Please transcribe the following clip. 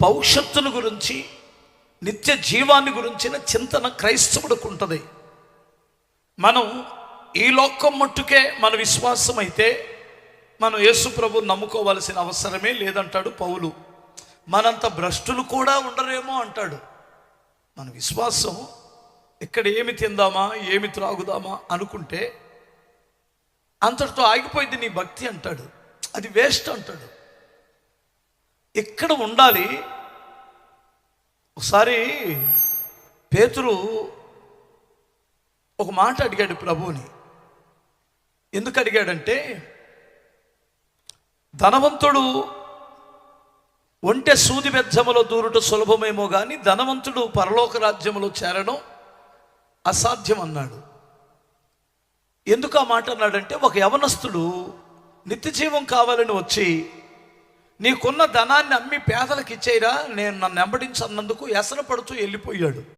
భవిష్యత్తును గురించి, నిత్య జీవాన్ని గురించిన చింతన క్రైస్తవుడికి ఉంటుంది. మనం ఈ లోకం మట్టుకే మన విశ్వాసం అయితే మనం యేసు ప్రభువుని నమ్ముకోవాల్సిన అవసరమే లేదంటాడు పౌలు. మనంత భ్రష్టులు కూడా ఉండరేమో అంటాడు. మన విశ్వాసం ఇక్కడ ఏమి తిందామా, ఏమి త్రాగుదామా అనుకుంటే అంతటితో ఆగిపోయింది నీ భక్తి అంటాడు. అది వేస్ట్ అంటాడు. ఇక్కడ ఉండాలి. ఒకసారి పేతురు ఒక మాట అడిగాడు ప్రభువుని. ఎందుకు అడిగాడంటే, ధనవంతుడు ఒంటె సూది బెజ్జములో దూరుట సులభమేమో కానీ ధనవంతుడు పరలోక రాజ్యములో చేరడం అసాధ్యం అన్నాడు. ఎందుకు ఆ మాట అన్నాడంటే, ఒక యవనస్తుడు నిత్య జీవం కావాలని వచ్చి, నీకున్న ధనాన్ని అమ్మి పేదలకు ఇచ్చేయరా, నేను నన్ను వెంబడించన్నందుకు ఎసరపడుతూ వెళ్ళిపోయాడు.